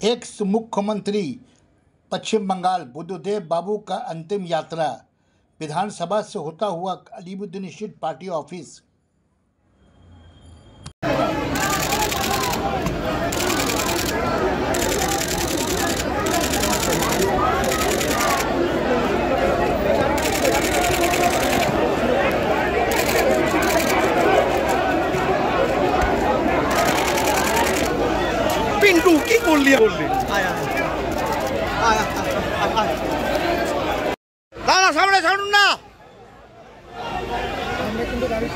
X मुख्यमंत्री पश्चिम बंगाल बुद्धदेव बाबू का अंतिम यात्रा विधानसभा से होता हुआ Alimuddin street party office. Pintu की बोल लिया आया आया दादा सामने ছাড়ুন না আমরা কিন্তু গাড়ির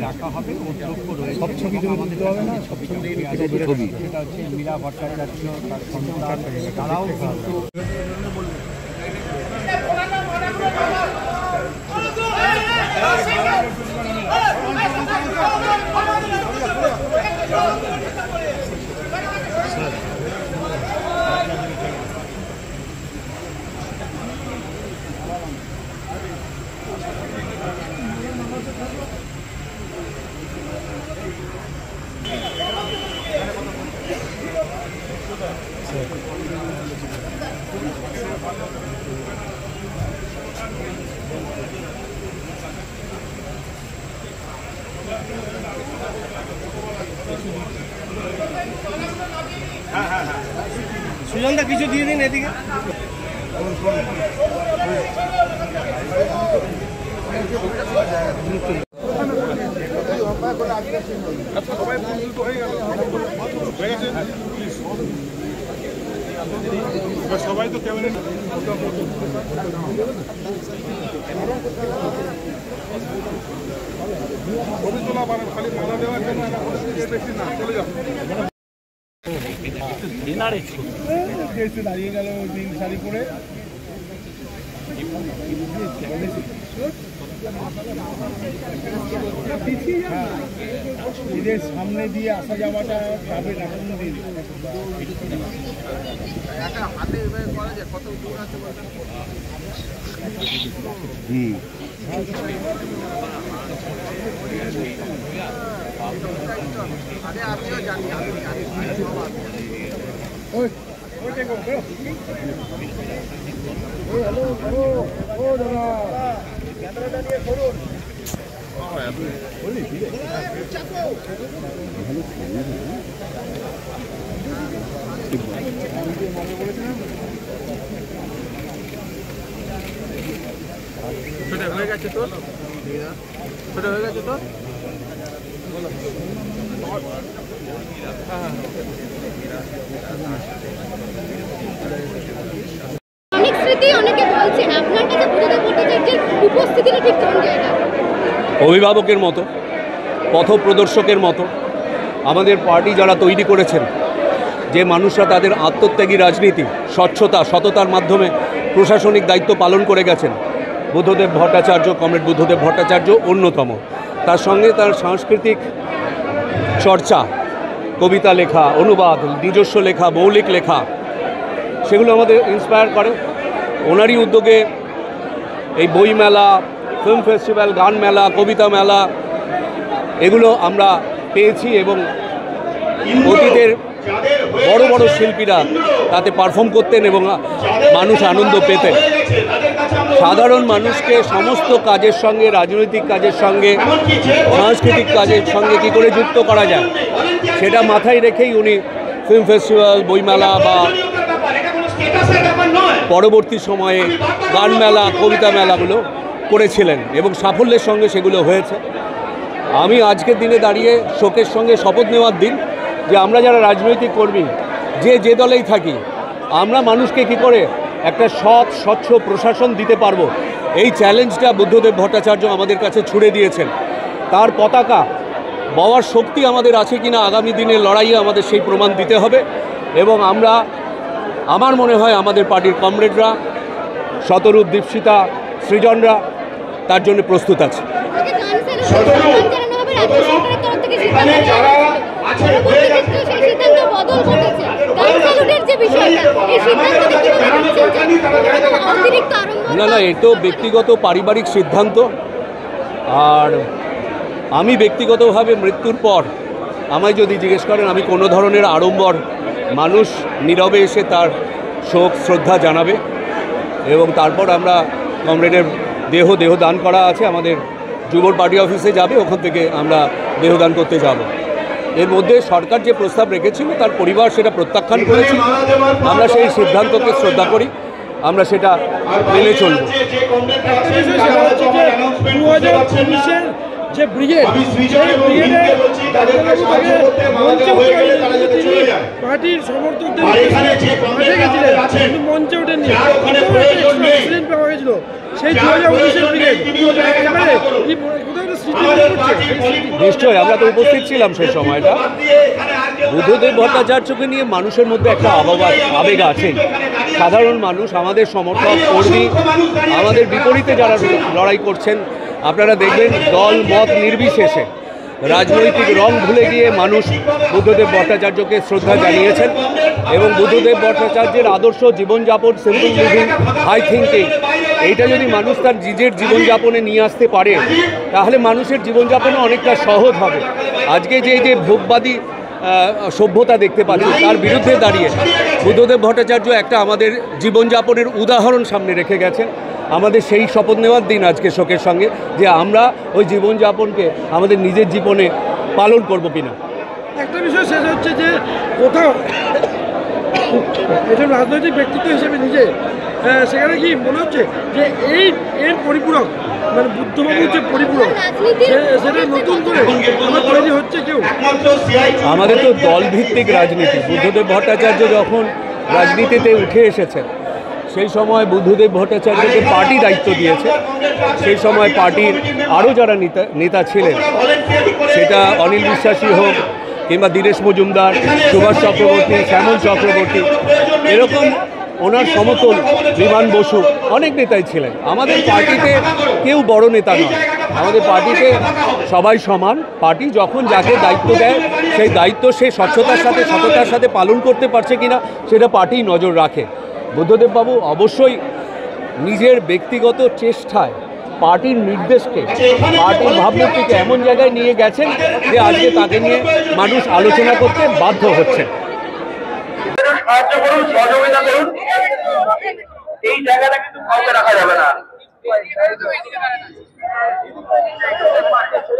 রাখা হবে সব ছবিগুলো দিতে হবে না, ছবি সেটা হচ্ছে মীরা ভট্টাচার্য তার সন্তান তারাও কিন্তু সুজনদা কিছু দিয়ে দিন এদিকে। সবাই তো ক্যামেরা ছবি তোলা খালি মালা দেওয়ার জন্য না চলে যাও দাঁড়িয়ে গেল নীল শাড়ি পরে ঈদের সামনে দিয়ে আসা যাওয়াটা যাবে না কোনদিন। আমিও জানি ক্যামেরাটা নিয়ে ধরুন। ছোটা হয়ে গেছে তোর, ছোটা হয়ে গেছে তোর। অনেক স্মৃতি অনেকে বলছেন আপনার কাছে বুদ্ধদেব ভট্টাচার্যের উপস্থিতিটা ঠিক কোন জায়গায়? অভিভাবকের মতো, পথপ্রদর্শকের মতো আমাদের পার্টি যারা তৈরি করেছেন, যে মানুষরা তাদের আত্মত্যাগী রাজনীতি, স্বচ্ছতা, সততার মাধ্যমে প্রশাসনিক দায়িত্ব পালন করে গেছেন, বুদ্ধদেব ভট্টাচার্য, কমরেড বুদ্ধদেব ভট্টাচার্য অন্যতম। তার সঙ্গে তার সাংস্কৃতিক চর্চা, কবিতা লেখা, অনুবাদ, নিজস্ব লেখা, মৌলিক লেখা, সেগুলো আমাদের ইন্সপায়ার করে। ওনারই উদ্যোগে এই বই মেলা, ফিল্ম ফেস্টিভ্যাল, গান মেলা, কবিতা মেলা এগুলো আমরা পেয়েছি এবং অতীতের বড় বড় শিল্পীরা তাতে পারফর্ম করতেন এবং মানুষ আনন্দ পেতেন। সাধারণ মানুষকে সমস্ত কাজের সঙ্গে, রাজনৈতিক কাজের সঙ্গে, সাংস্কৃতিক কাজের সঙ্গে কী করে যুক্ত করা যায় সেটা মাথায় রেখেই উনি ফিল্ম ফেস্টিভ্যাল, বইমেলা বা পরবর্তী সময়ে গান মেলা, কবিতা মেলাগুলো করেছিলেন এবং সাফল্যের সঙ্গে সেগুলো হয়েছে। আমি আজকের দিনে দাঁড়িয়ে শোকের সঙ্গে শপথ নেওয়ার দিন যে আমরা যারা রাজনৈতিক কর্মী যে দলেই থাকি, আমরা মানুষকে কি করে একটা সৎ স্বচ্ছ প্রশাসন দিতে পারবো, এই চ্যালেঞ্জটা বুদ্ধদেব ভট্টাচার্য আমাদের কাছে ছুড়ে দিয়েছেন। তার পতাকা বওয়ার শক্তি আমাদের আছে কিনা আগামী দিনের লড়াইয়ে আমাদের সেই প্রমাণ দিতে হবে। এবং আমরা, আমার মনে হয় আমাদের পার্টির কমরেডরা, শতরূপ, দীপশিতা, সৃজনরা তার জন্য প্রস্তুত আছে। না, এ তো ব্যক্তিগত পারিবারিক সিদ্ধান্ত। আর আমি ব্যক্তিগতভাবে মৃত্যুর পর আমায় যদি জিজ্ঞেস করেন, আমি কোনো ধরনের আড়ম্বর, মানুষ নীরবে এসে তার শোক শ্রদ্ধা জানাবে এবং তারপর আমরা কমরেডের দেহ দান করা আছে, আমাদের যুব পার্টি অফিসে যাবে, ওখান থেকে আমরা দেহদান করতে যাব। এর মধ্যে সরকার যে প্রস্তাব রেখেছিল তার পরিবার সেটা প্রত্যাখ্যান করেছে। আমরা সেই সিদ্ধান্তকে শ্রদ্ধা করি, আমরা সেটা মেনে চলব। যে ব্রিগেড, সেই ব্রিগেডে পার্টির সমর্থকদের মাঠে গেছিলেন, কিন্তু মঞ্চে ওঠেননি, অ্যাক্সিডেন্ট পাওয়া গেছিল। সেই 2019-এর ব্রিগেড নিশ্চয়ই আমরা তো উপস্থিত ছিলাম সেই সময়টা। বুদ্ধদেব ভট্টাচার্যকে নিয়ে মানুষের মধ্যে একটা আবেগ আছে। সাধারণ মানুষ, আমাদের সমর্থক কর্মী, আমাদের বিপরীতে যারা লড়াই করছেন, আপনারা দেখবেন দল মত নির্বিশেষে, রাজনৈতিক রং ভুলে গিয়ে মানুষ বুদ্ধদেব ভট্টাচার্যকে শ্রদ্ধা জানিয়েছেন। এবং বুদ্ধদেব ভট্টাচার্যের আদর্শ জীবনযাপন, সিম্পল লিভিং, হাই থিঙ্কিং, এইটা যদি মানুষ তার নিজের জীবনযাপনে নিয়ে আসতে পারে, তাহলে মানুষের জীবনযাপনও অনেকটা সহজ হবে। আজকে যে ভোগবাদী সভ্যতা দেখতে পাচ্ছি, তার বিরুদ্ধে দাঁড়িয়ে বুদ্ধদেব ভট্টাচার্য একটা আমাদের জীবনযাপনের উদাহরণ সামনে রেখে গেছেন। আমাদের সেই শপথ নেওয়ার দিন আজকে শোকের সঙ্গে, যে আমরা ওই জীবনযাপনকে আমাদের নিজের জীবনে পালন করব কিনা। একটা বিষয় শেষ হচ্ছে যে কোথাও একজন রাজনৈতিক ব্যক্তিত্ব হিসেবে নিজে, সেখানে কি মনে হচ্ছে যে এর পরিপূরক, মানে বুদ্ধবাবুর যে পরিপূরক, সেটা নতুন করে তৈরি হচ্ছে কেউ? আমাদের তো দলভিত্তিক রাজনীতি। বুদ্ধদেব ভট্টাচার্য যখন রাজনীতিতে উঠে এসেছেন, সেই সময় বুদ্ধদেব ভট্টাচার্যকে পার্টি দায়িত্ব দিয়েছে। সেই সময় পার্টির আরও যারা নেতা ছিলেন, সেটা অনিল বিশ্বাসী হোক কিংবা দীনেশ মজুমদার, সুভাষ চক্রবর্তী, শ্যামল চক্রবর্তী, এরকম ওনার সমতল বিমান বসু, অনেক নেতাই ছিলেন। আমাদের পার্টিতে কেউ বড় নেতা নয়, আমাদের পার্টিতে সবাই সমান। পার্টি যখন যাকে দায়িত্ব দেয়, সেই দায়িত্ব সে স্বচ্ছতার সাথে, সততার সাথে পালন করতে পারছে কিনা সেটা পার্টি নজর রাখে। বুদ্ধদেববাবু অবশ্যই নিজের ব্যক্তিগত চেষ্টায় পার্টির নির্দেশকে, পার্টির ভাবমূর্তিকে এমন জায়গায় নিয়ে গেছেন যে আজকে তাকে নিয়ে মানুষ আলোচনা করতে বাধ্য হচ্ছেন। সাহায্য করুন, সহযোগিতা করুন, এই জায়গাটা কিন্তু কাউকে রাখা যাবে না।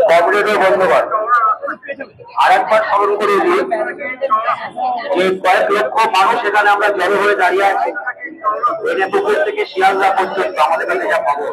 কমরেডের বন্ধুবান আর একবার স্মরণ করে দিই যে কয়েক লক্ষ মানুষ এখানে আমরা জড়ো হয়ে দাঁড়িয়ে আছি। পুকুর থেকে শিয়ালদা পর্যন্ত আমাদের কাছে যা খবর,